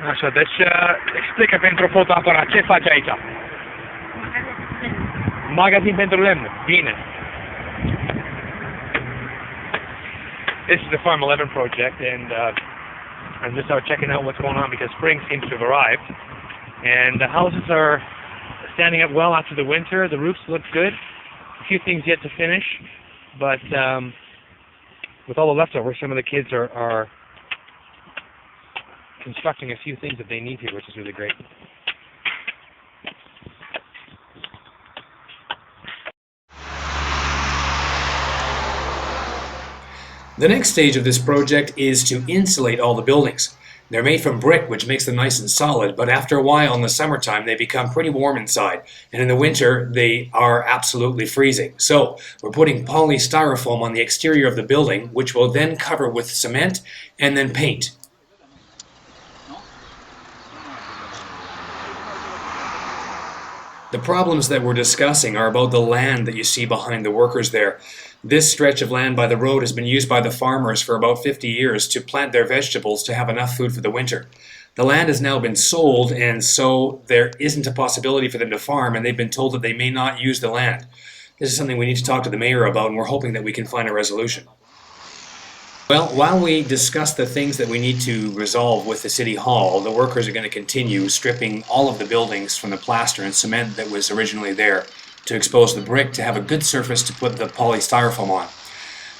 Așa, deci explică pentru fotoaparat, ce faci aici? Magazin pentru lemn. Bine. This is the Farm 11 project, and I'm just out checking out what's going on because spring seems to have arrived. And the houses are standing up well after the winter. The roofs look good. A few things yet to finish, but with all the leftovers, some of the kids are constructing a few things that they need here, which is really great. The next stage of this project is to insulate all the buildings. They're made from brick, which makes them nice and solid, but after a while in the summertime they become pretty warm inside, and in the winter they are absolutely freezing. So we're putting polystyrofoam on the exterior of the building, which will then cover with cement and then paint. The problems that we're discussing are about the land that you see behind the workers there. This stretch of land by the road has been used by the farmers for about 50 years to plant their vegetables to have enough food for the winter. The land has now been sold, and so there isn't a possibility for them to farm, and they've been told that they may not use the land. This is something we need to talk to the mayor about, and we're hoping that we can find a resolution. Well, while we discuss the things that we need to resolve with the City Hall, the workers are going to continue stripping all of the buildings from the plaster and cement that was originally there to expose the brick to have a good surface to put the polystyrofoam on.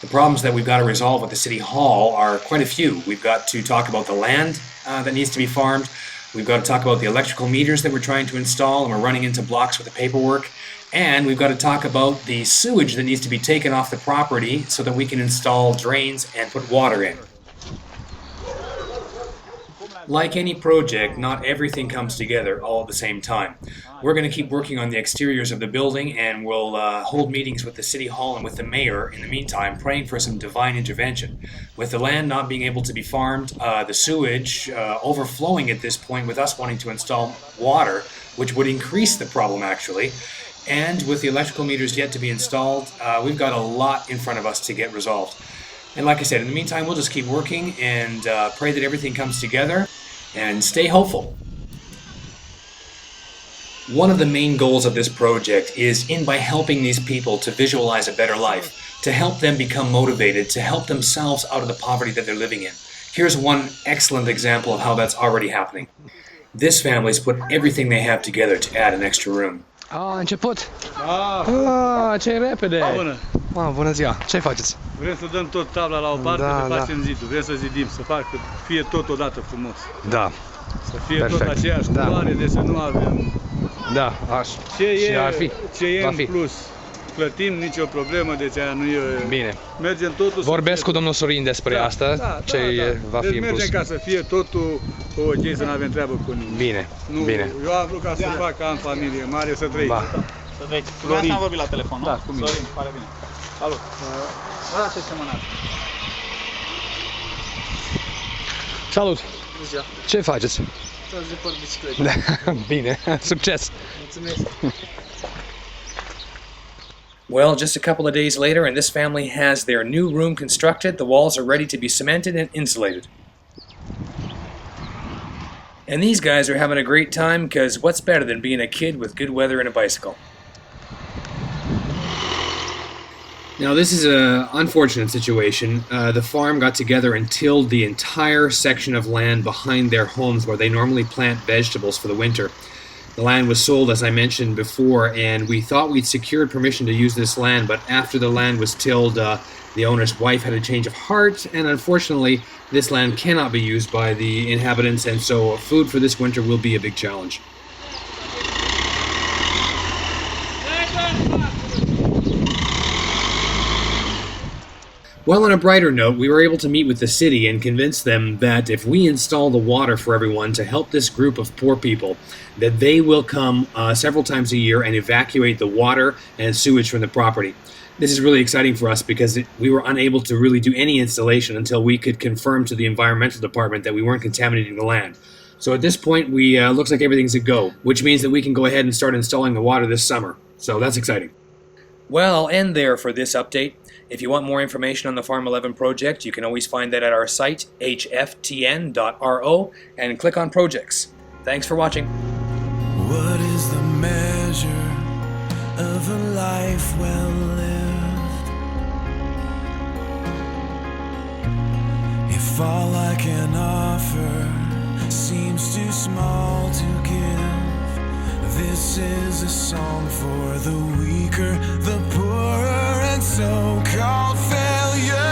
The problems that we've got to resolve with the City Hall are quite a few. We've got to talk about the land that needs to be farmed. We've got to talk about the electrical meters that we're trying to install, and we're running into blocks with the paperwork. And we've got to talk about the sewage that needs to be taken off the property so that we can install drains and put water in. Like any project, not everything comes together all at the same time. We're going to keep working on the exteriors of the building, and we'll hold meetings with the City Hall and with the Mayor in the meantime, praying for some divine intervention. With the land not being able to be farmed, the sewage overflowing at this point, with us wanting to install water, which would increase the problem actually, and with the electrical meters yet to be installed, we've got a lot in front of us to get resolved. And like I said, in the meantime, we'll just keep working and pray that everything comes together and stay hopeful. One of the main goals of this project is by helping these people to visualize a better life, to help them become motivated, to help themselves out of the poverty that they're living in. Here's one excellent example of how that's already happening. This family's put everything they have together to add an extra room. A început? Ce repede! Bună! Bună ziua! Ce faceți? Vrem să dăm tot tabla la o parte, să facem zidul. Vrem să zidim, să fie tot odată frumos. Da. Să fie tot aceeași culoare, de să nu avem... Da, Ce e în plus, plătim, nicio problemă, deci aia nu e... Bine. Mergem totul... Vorbesc cu domnul Sorin despre asta, ce va fi în plus. Mergem ca să fie totul ok, să nu avem treabă cu nimeni. Bine, bine. Eu am vrut ca să fac ca în familie mare, să trăiți. Să trăiți. Florin. Am vorbit la telefon, nu? Da, cu mine. Florin, pare bine. Salut. Ce semănat? Salut! Bună ziua. Ce faceți? Să zăpăr bicicletă. Bine, succes! Mulțumesc. Well, just a couple of days later, and this family has their new room constructed. The walls are ready to be cemented and insulated. And these guys are having a great time, because what's better than being a kid with good weather and a bicycle? Now, this is an unfortunate situation. The farm got together and tilled the entire section of land behind their homes where they normally plant vegetables for the winter. The land was sold, as I mentioned before, and we thought we'd secured permission to use this land, but after the land was tilled, the owner's wife had a change of heart, and unfortunately, this land cannot be used by the inhabitants, and so food for this winter will be a big challenge. Well, on a brighter note, we were able to meet with the city and convince them that if we install the water for everyone to help this group of poor people, that they will come several times a year and evacuate the water and sewage from the property. This is really exciting for us because we were unable to really do any installation until we could confirm to the environmental department that we weren't contaminating the land. So at this point, looks like everything's a go, which means that we can go ahead and start installing the water this summer. So that's exciting. Well, I'll end there for this update. If you want more information on the Farm 11 project, you can always find that at our site, hftn.ro, and click on projects. Thanks for watching. What is the measure of a life well lived? If all I can offer seems too small to give, this is a song for the weaker, the poorer, and so-called failure.